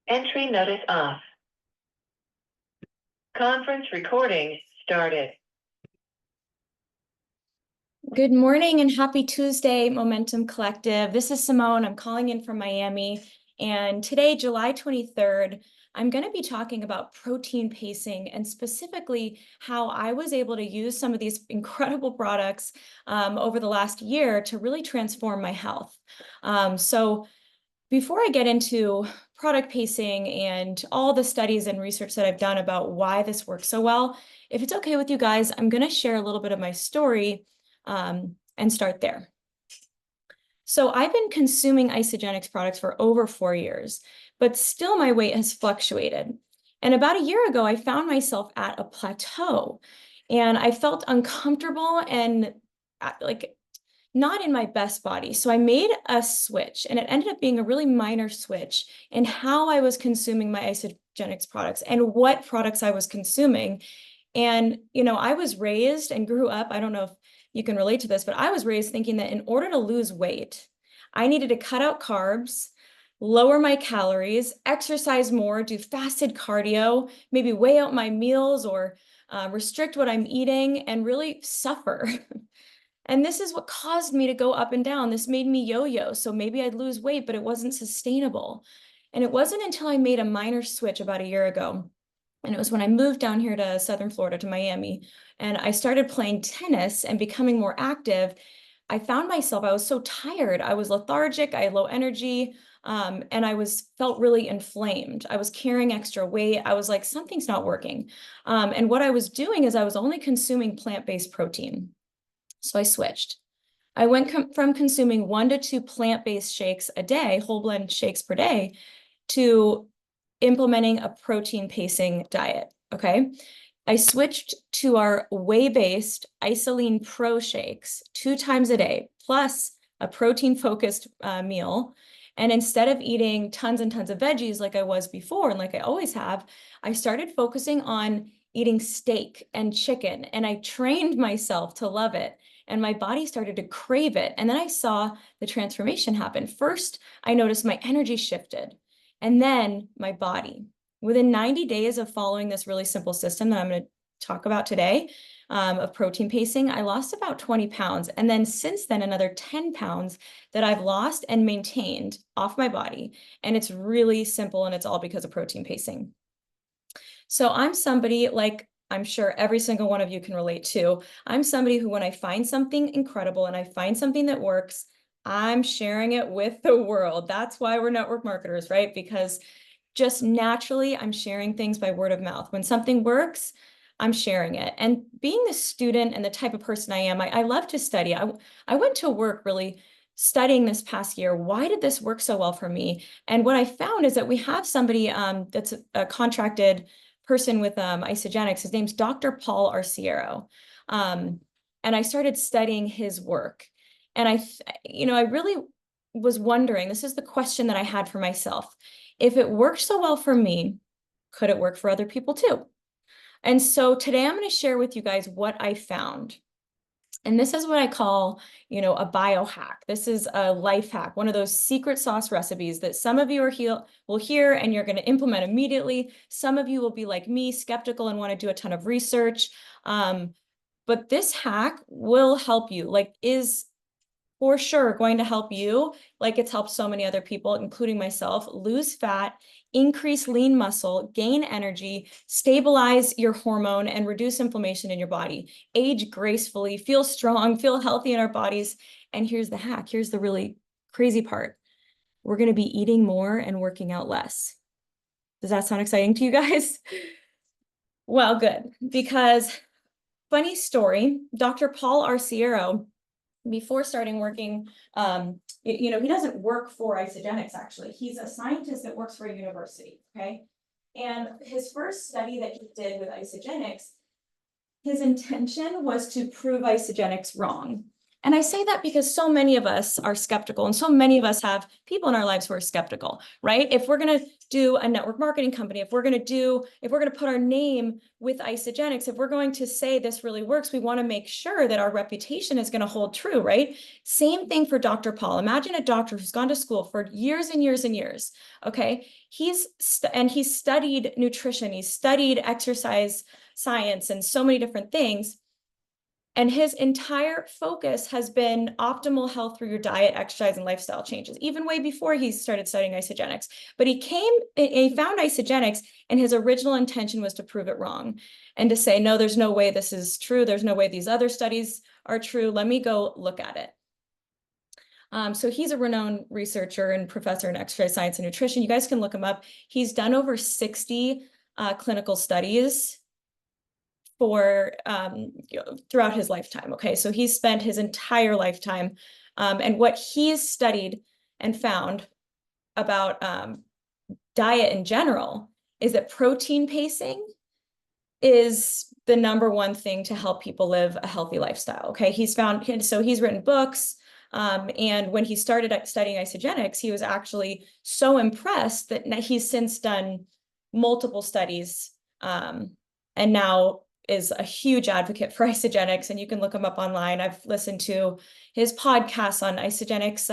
Entry notice off. Conference recording started. Good morning and happy Tuesday, Momentum Collective. This is Simone. I'm calling in from Miami. And today, July 23rd, I'm going to be talking about protein pacing and specifically how I was able to use some of these incredible products over the last year to really transform my health. So before I get into product pacing and all the studies and research that I've done about why this works so well, if it's okay with you guys, I'm going to share a little bit of my story and start there. So I've been consuming isagenix products for over 4 years, but still my weight has fluctuated. And about a year ago, I found myself at a plateau and I felt uncomfortable and like not in my best body. So I made a switch and it ended up being a really minor switch in how I was consuming my isagenix products and what products I was consuming. And, I was raised and grew up, I don't know if you can relate to this, but I was raised thinking that in order to lose weight, I needed to cut out carbs, lower my calories, exercise more, do fasted cardio, maybe weigh out my meals or restrict what I'm eating and really suffer. And this is what caused me to go up and down. This made me yo-yo. So maybe I'd lose weight, but it wasn't sustainable. And it wasn't until I made a minor switch about a year ago. And it was when I moved down here to Southern Florida, to Miami, and I started playing tennis and becoming more active. I found myself, I was so tired. I was lethargic, I had low energy, and I felt really inflamed. I was carrying extra weight. I was like, something's not working. And what I was doing is I was only consuming plant-based protein. So I switched. I went from consuming 1 to 2 plant-based shakes a day, whole blend shakes per day, to implementing a protein pacing diet, okay? I switched to our whey-based Isoline Pro shakes 2 times a day, plus a protein-focused meal. And instead of eating tons and tons of veggies like I was before, and like I always have, I started focusing on eating steak and chicken, and I trained myself to love it. And my body started to crave it. And then I saw the transformation happen. First, I noticed my energy shifted. And then my body. Within 90 days of following this really simple system that I'm going to talk about today of protein pacing, I lost about 20 pounds. And then since then, another 10 pounds that I've lost and maintained off my body. And it's really simple and it's all because of protein pacing. So I'm somebody, like I'm sure every single one of you can relate to. I'm somebody who, when I find something incredible and I find something that works, I'm sharing it with the world. That's why we're network marketers, right? Because just naturally, I'm sharing things by word of mouth. When something works, I'm sharing it. And being the student and the type of person I am, I love to study. I went to work really studying this past year. Why did this work so well for me? And what I found is that we have somebody that's a contracted person with isagenix. His name's Dr. Paul Arciero. And I started studying his work. And I really was wondering, this is the question that I had for myself. If it worked so well for me, could it work for other people too? And so today I'm going to share with you guys what I found. And this is what I call, a biohack. This is a life hack, one of those secret sauce recipes that some of you will hear and you're going to implement immediately. Some of you will be like me, skeptical and want to do a ton of research. But this hack will help you, is for sure going to help you, like it's helped so many other people, including myself, lose fat, increase lean muscle, gain energy, stabilize your hormone, and reduce inflammation in your body, age gracefully, feel strong, feel healthy in our bodies. And here's the hack. Here's the really crazy part. We're going to be eating more and working out less. Does that sound exciting to you guys? Well, good, because funny story, Dr. Paul Arciero, before starting working, he doesn't work for isagenix, actually. He's a scientist that works for a university, okay? And his first study that he did with isagenix, his intention was to prove isagenix wrong. And I say that because so many of us are skeptical, and so many of us have people in our lives who are skeptical, right? If we're going to do a network marketing company, if we're going to put our name with isagenix, if we're going to say this really works, we want to make sure that our reputation is going to hold true, right? Same thing for Dr. Paul. Imagine a doctor who's gone to school for years and years and years. Okay. He's studied nutrition, he's studied exercise science and so many different things. And his entire focus has been optimal health through your diet, exercise, and lifestyle changes, even way before he started studying isagenix. But he found isagenix, and his original intention was to prove it wrong and to say, no, there's no way this is true. There's no way these other studies are true. Let me go look at it. So he's a renowned researcher and professor in exercise science and nutrition. You guys can look him up. He's done over 60 clinical studies for throughout his lifetime. Okay, so he's spent his entire lifetime, and what he's studied and found about diet in general is that protein pacing is the #1 thing to help people live a healthy lifestyle. Okay, he's written books. And when he started studying isagenix, he was actually so impressed that he's since done multiple studies, and now is a huge advocate for isagenix, and you can look him up online. I've listened to his podcasts on isagenix,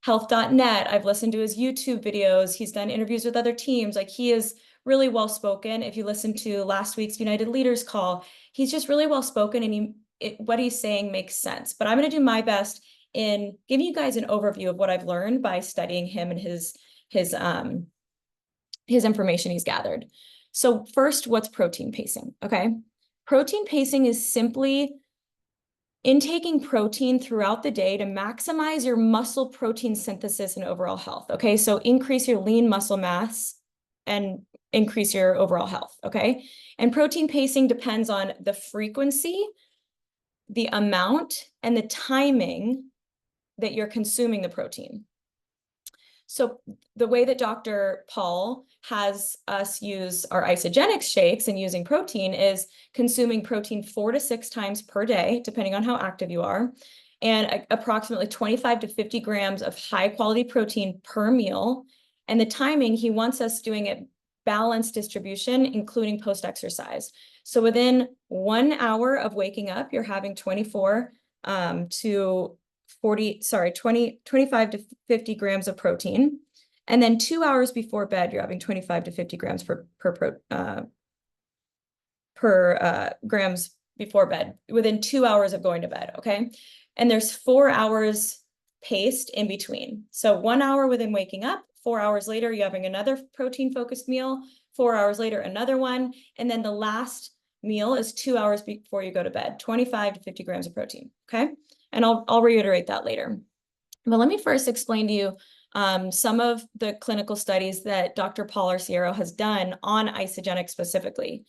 health.net. I've listened to his YouTube videos. He's done interviews with other teams. Like, he is really well spoken. If you listen to last week's United Leaders call, he's just really well spoken, and what he's saying makes sense. But I'm going to do my best in giving you guys an overview of what I've learned by studying him and his information he's gathered. So first, what's protein pacing? Okay. Protein pacing is simply intaking protein throughout the day to maximize your muscle protein synthesis and overall health. Okay. So increase your lean muscle mass and increase your overall health. Okay. And protein pacing depends on the frequency, the amount, and the timing that you're consuming the protein. So the way that Dr. Paul has us use our isagenix shakes and using protein is consuming protein 4 to 6 times per day, depending on how active you are, and approximately 25 to 50 grams of high quality protein per meal. And the timing, he wants us doing it balanced distribution, including post-exercise. So within 1 hour of waking up, you're having 25 to 50 grams of protein. And then 2 hours before bed, you're having 25 to 50 grams per grams before bed, within 2 hours of going to bed, okay? And there's 4 hours paced in between. So 1 hour within waking up, 4 hours later, you're having another protein-focused meal, 4 hours later, another one, and then the last meal is 2 hours before you go to bed, 25 to 50 grams of protein, okay? And I'll reiterate that later. But let me first explain to you some of the clinical studies that Dr. Paul Arciero has done on isagenix specifically.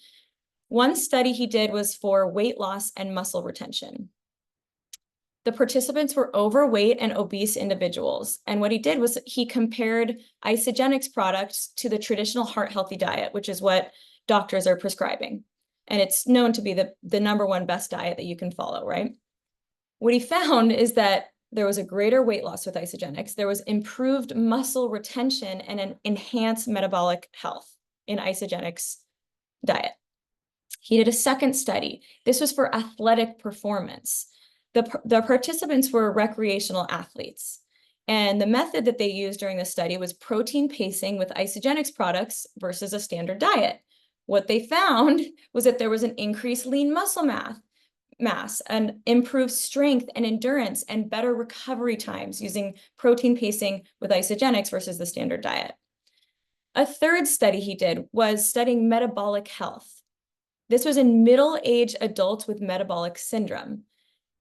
One study he did was for weight loss and muscle retention. The participants were overweight and obese individuals. And what he did was he compared isagenix products to the traditional heart-healthy diet, which is what doctors are prescribing. And it's known to be the #1 best diet that you can follow, right? What he found is that there was a greater weight loss with isagenix. There was improved muscle retention and an enhanced metabolic health in isagenix diet. He did a second study. This was for athletic performance. The participants were recreational athletes. And the method that they used during the study was protein pacing with isagenix products versus a standard diet. What they found was that there was an increased lean muscle mass and improved strength and endurance and better recovery times using protein pacing with isagenix versus the standard diet. A third study he did was studying metabolic health. This was in middle-aged adults with metabolic syndrome.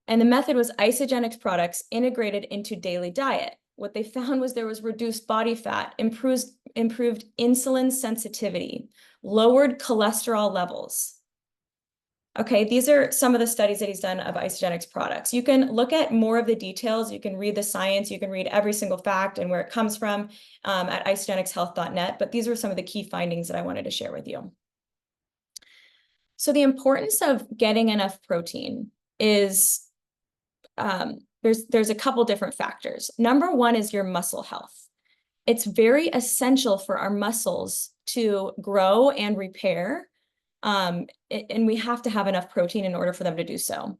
And the method was isagenix products integrated into daily diet. What they found was there was reduced body fat, improved insulin sensitivity, lowered cholesterol levels. Okay, these are some of the studies that he's done of isagenix products. You can look at more of the details. You can read the science. You can read every single fact and where it comes from at isagenixhealth.net. But these are some of the key findings that I wanted to share with you. So the importance of getting enough protein is there's a couple different factors. Number one is your muscle health. It's very essential for our muscles to grow and repair, and we have to have enough protein in order for them to do so.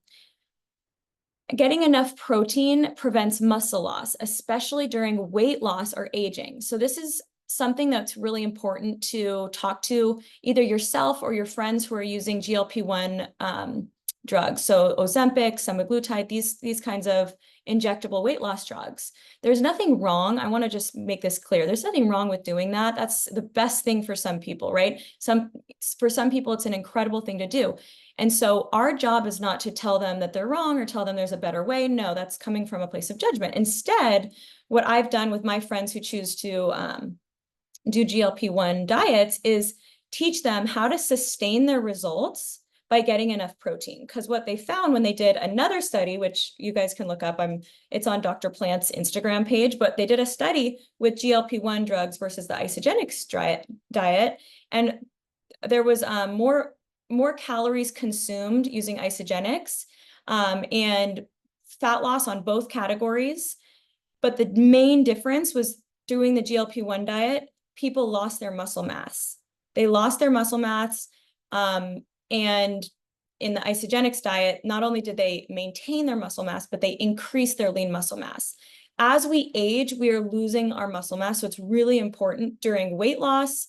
Getting enough protein prevents muscle loss, especially during weight loss or aging. So this is something that's really important to talk to either yourself or your friends who are using GLP-1 drugs. So Ozempic, semaglutide, these kinds of injectable weight loss drugs. There's nothing wrong. I want to just make this clear. There's nothing wrong with doing that. That's the best thing for some people, right? For some people, it's an incredible thing to do. And so our job is not to tell them that they're wrong or tell them there's a better way. No, that's coming from a place of judgment. Instead, what I've done with my friends who choose to do GLP-1 diets is teach them how to sustain their results by getting enough protein. Because what they found when they did another study, which you guys can look up, it's on Dr. Plant's Instagram page, but they did a study with GLP-1 drugs versus the isagenix diet, and there was more calories consumed using isagenix and fat loss on both categories. But the main difference was doing the GLP-1 diet, people lost their muscle mass. They lost their muscle mass. And in the isagenix diet, not only did they maintain their muscle mass, but they increased their lean muscle mass. As we age, we are losing our muscle mass. So it's really important during weight loss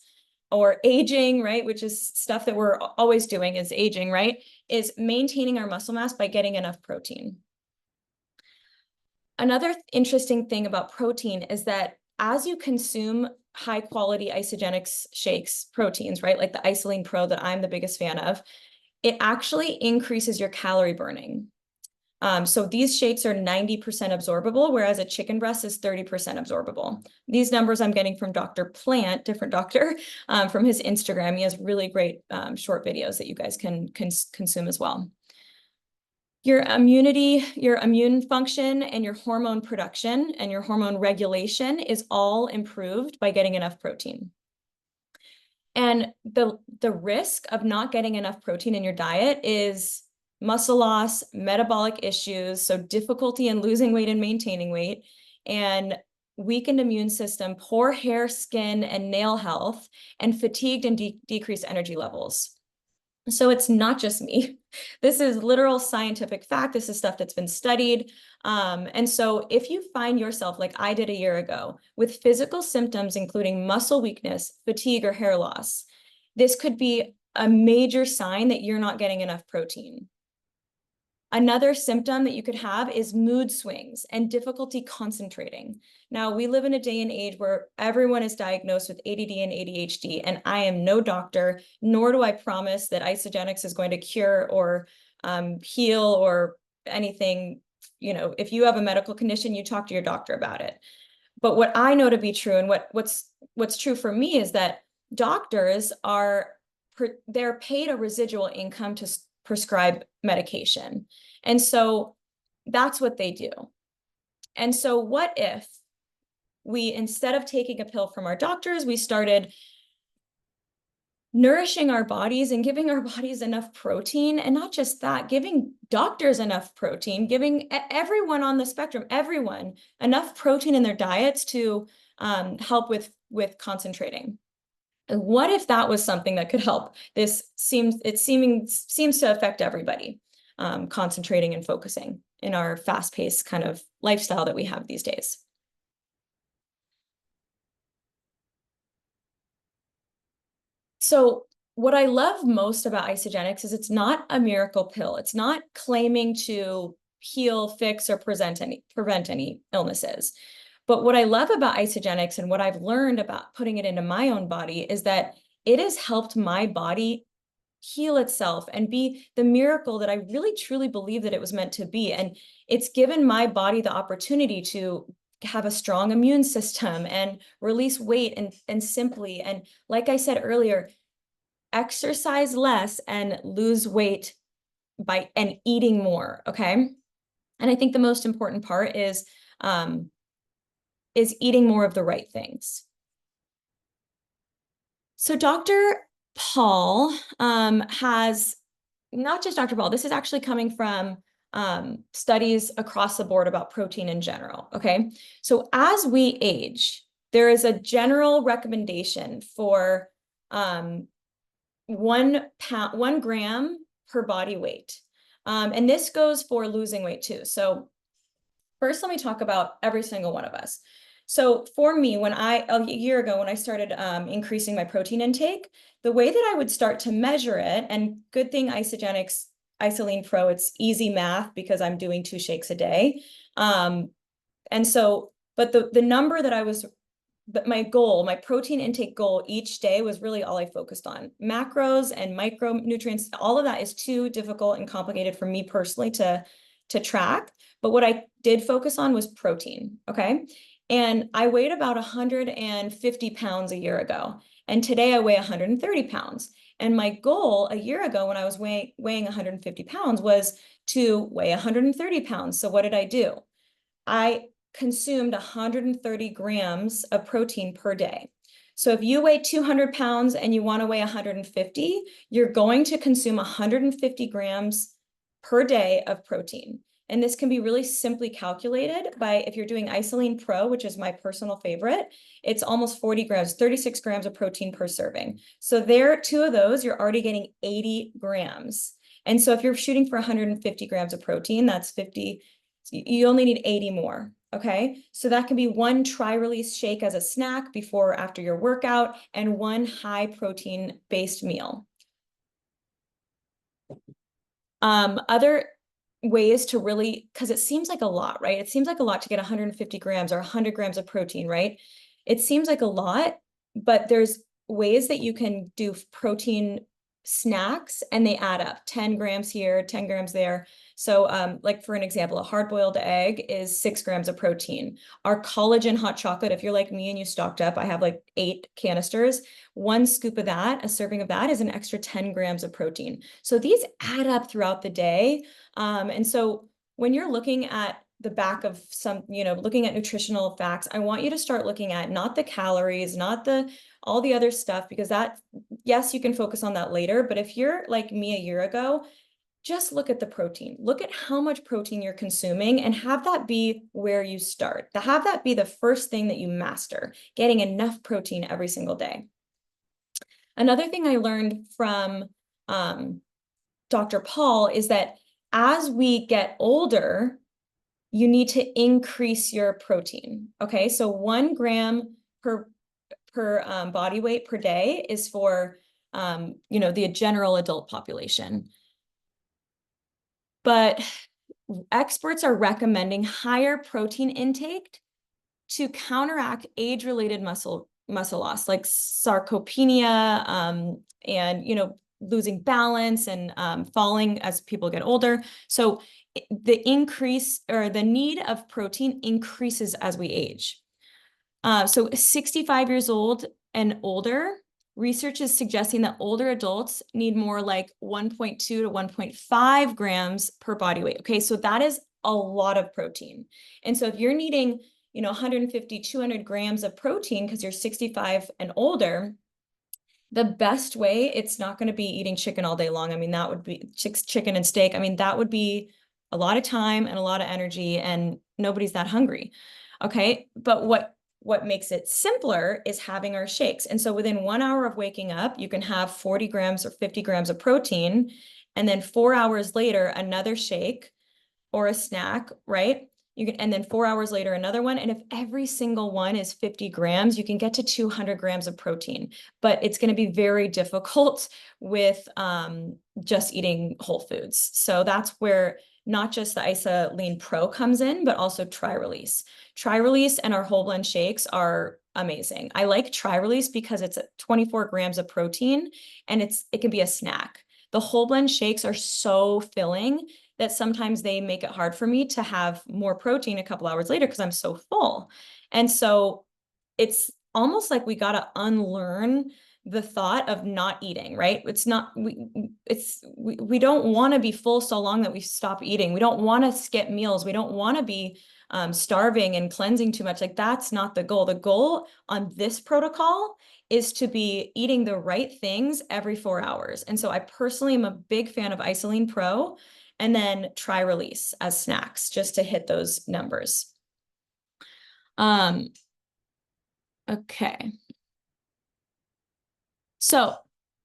or aging, right? Which is stuff that we're always doing is aging, right? Is maintaining our muscle mass by getting enough protein. Another interesting thing about protein is that as you consume high quality isagenix shakes, proteins, right? Like the Isoline Pro that I'm the biggest fan of, it actually increases your calorie burning. So these shakes are 90% absorbable, whereas a chicken breast is 30% absorbable. These numbers I'm getting from Dr. Plant, different doctor, from his Instagram. He has really great short videos that you guys can consume as well. Your immunity, your immune function, and your hormone production and your hormone regulation is all improved by getting enough protein. And the risk of not getting enough protein in your diet is muscle loss, metabolic issues, so difficulty in losing weight and maintaining weight, and weakened immune system, poor hair, skin, and nail health, and fatigued and decreased energy levels. So it's not just me. This is literal scientific fact. This is stuff that's been studied. And so if you find yourself, like I did a year ago, with physical symptoms, including muscle weakness, fatigue, or hair loss, this could be a major sign that you're not getting enough protein. Another symptom that you could have is mood swings and difficulty concentrating. Now, we live in a day and age where everyone is diagnosed with ADD and ADHD, and I am no doctor, nor do I promise that isagenix is going to cure or heal or anything. You know, if you have a medical condition, you talk to your doctor about it. But what I know to be true and what's true for me is that doctors they're paid a residual income to prescribe medication. And so that's what they do. And so what if we, instead of taking a pill from our doctors, we started nourishing our bodies and giving our bodies enough protein, and not just that, giving doctors enough protein, giving everyone on the spectrum, everyone enough protein in their diets to help with concentrating. What if that was something that could help? This seems to affect everybody, concentrating and focusing in our fast-paced kind of lifestyle that we have these days. So what I love most about isagenix is it's not a miracle pill. It's not claiming to heal, fix, or prevent any illnesses. But what I love about isagenix and what I've learned about putting it into my own body is that it has helped my body heal itself and be the miracle that I really truly believe that it was meant to be. And it's given my body the opportunity to have a strong immune system and release weight and simply, and like I said earlier, exercise less and lose weight and eating more, okay? And I think the most important part is eating more of the right things. So Dr. Paul has, not just Dr. Paul, this is actually coming from studies across the board about protein in general, okay? So as we age, there is a general recommendation for 1 gram per body weight. And this goes for losing weight too. So first, let me talk about every single one of us. So for me, a year ago, when I started increasing my protein intake, the way that I would start to measure it, and good thing isagenix, Isoline Pro, it's easy math because I'm doing 2 shakes a day. And so, but the number that but my goal, my protein intake goal each day was really all I focused on. Macros and micronutrients, all of that is too difficult and complicated for me personally to track. But what I did focus on was protein, okay? And I weighed about 150 pounds a year ago. And today I weigh 130 pounds. And my goal a year ago when I was weighing 150 pounds was to weigh 130 pounds. So what did I do? I consumed 130 grams of protein per day. So if you weigh 200 pounds and you want to weigh 150, you're going to consume 150 grams per day of protein. And this can be really simply calculated by, if you're doing Isoline Pro, which is my personal favorite, it's almost 40 grams, 36 grams of protein per serving. So there, 2 of those, you're already getting 80 grams. And so if you're shooting for 150 grams of protein, that's 50, you only need 80 more. Okay, so that can be 1 tri-release shake as a snack before or after your workout, and 1 high protein based meal. Other ways to really, because it seems like a lot, right? It seems like a lot to get 150 grams or 100 grams of protein, right? It seems like a lot, but there's ways that you can do protein snacks and they add up. 10 grams here, 10 grams there. So like for an example, a hard-boiled egg is 6 grams of protein. Our collagen hot chocolate, if you're like me and you stocked up, I have like 8 canisters. 1 scoop of that, a serving of that, is an extra 10 grams of protein. So these add up throughout the day. And so when you're looking at the back of some, looking at nutritional facts, I want you to start looking at not the calories, not all the other stuff, because that, yes, you can focus on that later. But if you're like me a year ago, just look at the protein. Look at how much protein you're consuming and have that be where you start. Have that be the first thing that you master, getting enough protein every single day. Another thing I learned from Dr. Paul is that as we get older, you need to increase your protein. Okay, so 1 gram per body weight per day is for the general adult population. But experts are recommending higher protein intake to counteract age-related muscle loss, like sarcopenia, and losing balance and falling as people get older. So the increase or the need of protein increases as we age. So 65 years old and older, research is suggesting that older adults need more like 1.2 to 1.5 grams per body weight. Okay, so that is a lot of protein. And so if you're needing 150, 200 grams of protein because you're 65 and older, the best way, it's not going to be eating chicken all day long. I mean, that would be chicken and steak. I mean, that would be a lot of time and a lot of energy, and nobody's that hungry. Okay, but what makes it simpler is having our shakes. And so within 1 hour of waking up, you can have 40 grams or 50 grams of protein, and then 4 hours later, another shake or a snack, right? And then 4 hours later, another one. And if every single one is 50 grams, you can get to 200 grams of protein, but it's going to be very difficult with just eating whole foods. So that's where not just the Isoline Pro comes in, but also tri-release. Tri-release and our whole blend shakes are amazing. I like tri-release because it's 24 grams of protein and it can be a snack. The whole blend shakes are so filling that sometimes they make it hard for me to have more protein a couple hours later because I'm so full. And so it's almost like we got to unlearn the thought of not eating, right? It's not, we don't want to be full so long that we stop eating. We don't want to skip meals. We don't want to be starving and cleansing too much. Like, that's not the goal. The goal on this protocol is to be eating the right things every 4 hours. And so I personally am a big fan of Isoline Pro. and then try release as snacks, just to hit those numbers. Okay. So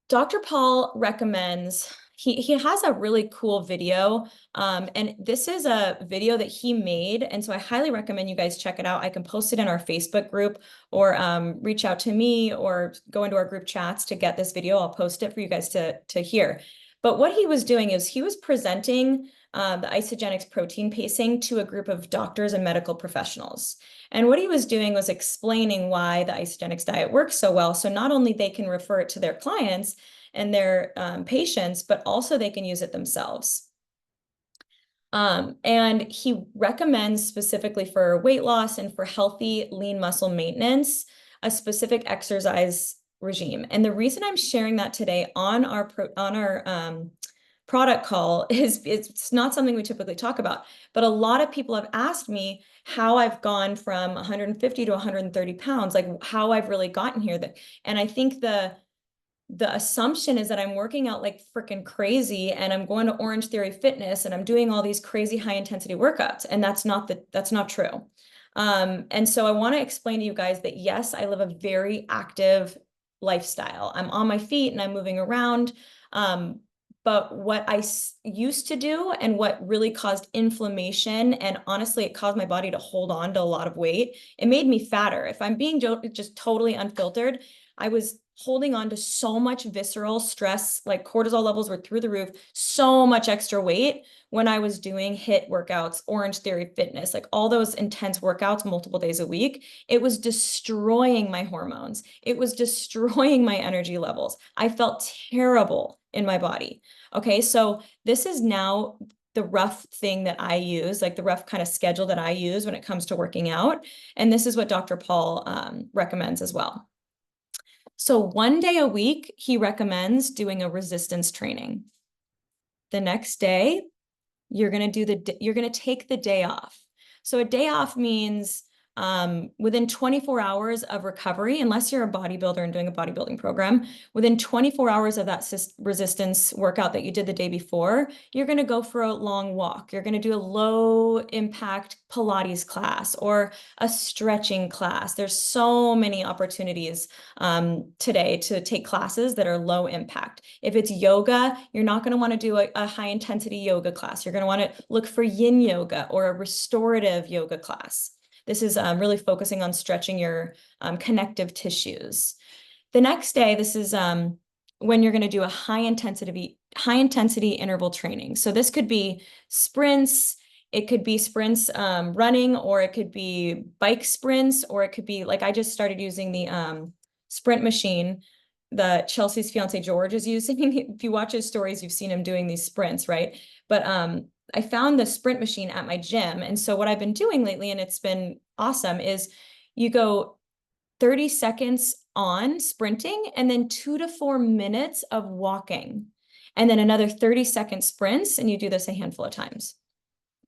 Dr. Paul recommends, he has a really cool video, and this is a video that he made, and so I highly recommend you guys check it out. I can post it in our Facebook group, or reach out to me, or go into our group chats to get this video. I'll post it for you guys to hear. But what he was doing is he was presenting the isagenix protein pacing to a group of doctors and medical professionals. And what he was doing was explaining why the isagenix diet works so well. So not only they can refer it to their clients and their patients, but also they can use it themselves. And he recommends specifically for weight loss and for healthy lean muscle maintenance, a specific exercise regime. And the reason I'm sharing that today on our product call is it's not something we typically talk about, but a lot of people have asked me how I've gone from 150 to 130 pounds, like how I've really gotten here. And I think the assumption is that I'm working out like freaking crazy, and I'm going to Orange Theory Fitness, and I'm doing all these crazy high intensity workouts. And that's not true. And so I want to explain to you guys that yes, I live a very active lifestyle. I'm on my feet and I'm moving around. But what I used to do, and what really caused inflammation, and honestly, it caused my body to hold on to a lot of weight. It made me fatter. If I'm being just totally unfiltered, I was holding on to so much visceral stress, like cortisol levels were through the roof, so much extra weight when I was doing HIIT workouts, Orange Theory Fitness, like all those intense workouts multiple days a week. It was destroying my hormones. It was destroying my energy levels. I felt terrible in my body. Okay, so this is now the rough thing that I use, like the rough kind of schedule that I use when it comes to working out. And this is what Dr. Paul recommends as well. So 1 day a week, he recommends doing a resistance training. The next day, you're going to take the day off. So a day off means within 24 hours of recovery, unless you're a bodybuilder and doing a bodybuilding program, within 24 hours of that resistance workout that you did the day before, you're going to go for a long walk. You're going to do a low impact Pilates class or a stretching class. There's so many opportunities today to take classes that are low impact. If it's yoga, you're not going to want to do a high intensity yoga class. You're going to want to look for yin yoga or a restorative yoga class. This is really focusing on stretching your connective tissues. The next day, this is when you're going to do a high intensity interval training. So this could be sprints. It could be sprints running, or it could be bike sprints, or it could be like I just started using the sprint machine that Chelsea's fiance George is using. If you watch his stories, you've seen him doing these sprints, right? But I found the sprint machine at my gym. And so what I've been doing lately, and it's been awesome, is you go 30 seconds on sprinting and then 2 to 4 minutes of walking, and then another 30-second sprints. And you do this a handful of times.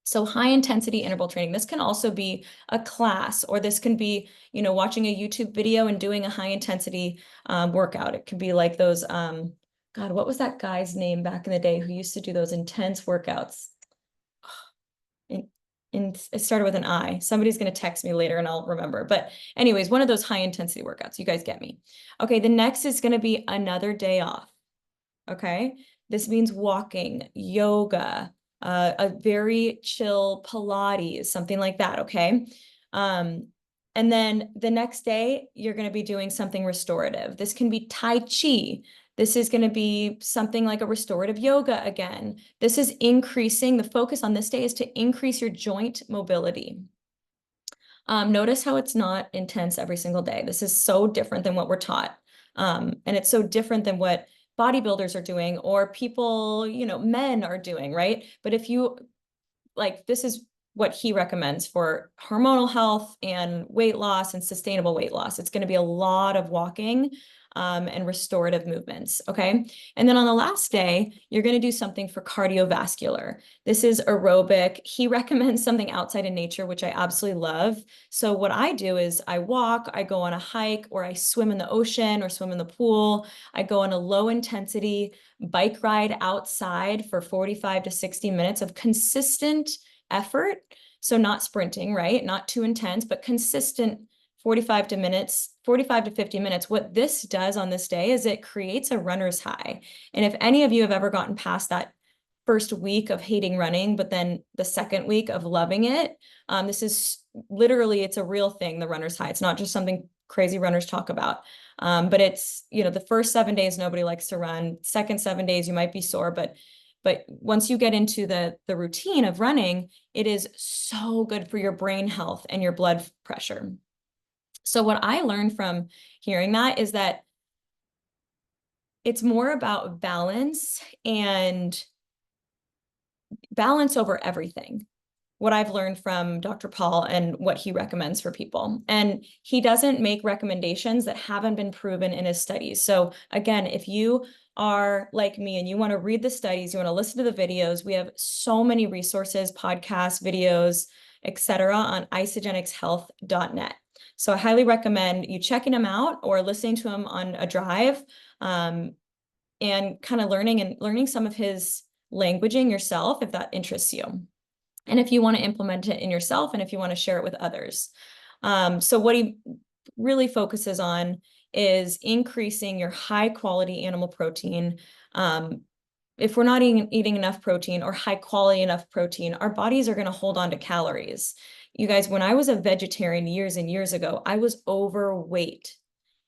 So high intensity interval training. This can also be a class, or this can be, watching a YouTube video and doing a high intensity workout. It could be like those, God, what was that guy's name back in the day who used to do those intense workouts? It started with an I. Somebody's going to text me later and I'll remember. But anyways, one of those high intensity workouts. You guys get me. Okay, the next is going to be another day off. Okay, this means walking, yoga, a very chill Pilates, something like that. Okay. And then the next day, you're going to be doing something restorative. This can be Tai Chi. This is going to be something like a restorative yoga again. This is increasing, the focus on this day is to increase your joint mobility. Notice how it's not intense every single day. This is so different than what we're taught. And it's so different than what bodybuilders are doing, or people, men are doing, right? But if you, this is what he recommends for hormonal health and weight loss and sustainable weight loss. It's going to be a lot of walking. and restorative movements, okay? And then on the last day, you're going to do something for cardiovascular. This is aerobic. He recommends something outside in nature, which I absolutely love. So what I do is I walk, I go on a hike, or I swim in the ocean or swim in the pool. I go on a low intensity bike ride outside for 45 to 60 minutes of consistent effort. So not sprinting, right? Not too intense, but consistent 45 to 50 minutes. What this does on this day is it creates a runner's high. And if any of you have ever gotten past that first week of hating running, but then the second week of loving it, this is literally, it's a real thing, the runner's high. It's not just something crazy runners talk about. But it's, the first 7 days, nobody likes to run. Second 7 days, you might be sore, but once you get into the routine of running, it is so good for your brain health and your blood pressure. So what I learned from hearing that is that it's more about balance and balance over everything. What I've learned from Dr. Paul and what he recommends for people. And he doesn't make recommendations that haven't been proven in his studies. So again, if you are like me and you want to read the studies, you want to listen to the videos, we have so many resources, podcasts, videos, etc. on isagenixhealth.net. So I highly recommend you checking him out or listening to him on a drive, and kind of learning some of his languaging yourself if that interests you. And if you want to implement it in yourself and if you want to share it with others. So what he really focuses on is increasing your high quality animal protein. If we're not eating enough protein or high quality enough protein, our bodies are going to hold on to calories. You guys, when I was a vegetarian years and years ago, I was overweight.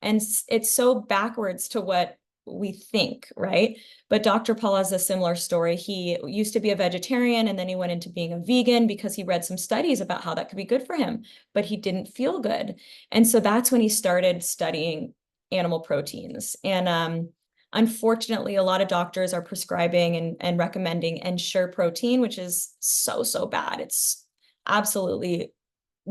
And it's so backwards to what we think, right? But Dr. Paul has a similar story. He used to be a vegetarian and then he went into being a vegan because he read some studies about how that could be good for him, but he didn't feel good. And so that's when he started studying animal proteins. And unfortunately, a lot of doctors are prescribing and recommending Ensure protein, which is so bad. It's absolutely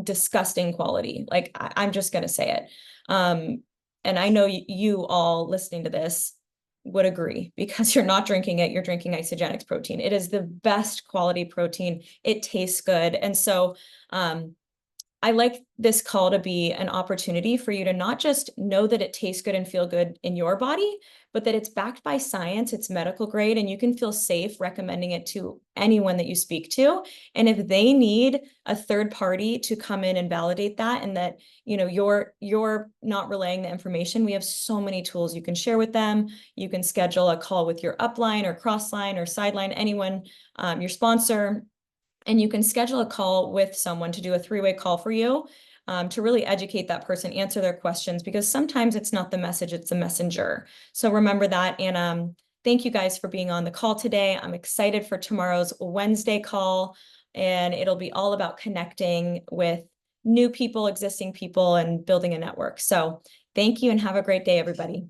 disgusting quality. Like I'm just going to say it. And I know you all listening to this would agree because you're not drinking it, you're drinking isagenix protein. It is the best quality protein. It tastes good. And so I like this call to be an opportunity for you to not just know that it tastes good and feel good in your body, but that it's backed by science, it's medical grade, and you can feel safe recommending it to anyone that you speak to. And if they need a third party to come in and validate that, and that you're not relaying the information, we have so many tools you can share with them. You can schedule a call with your upline or crossline or sideline, anyone, your sponsor. And you can schedule a call with someone to do a three-way call for you, to really educate that person, answer their questions, because sometimes it's not the message, it's the messenger. So remember that. And thank you guys for being on the call today. I'm excited for tomorrow's Wednesday call, and it'll be all about connecting with new people, existing people, and building a network. So thank you and have a great day, everybody.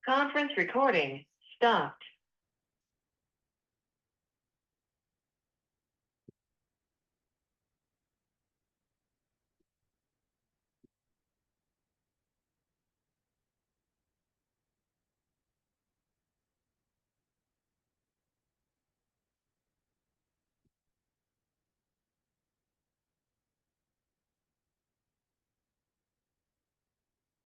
Conference recording stopped.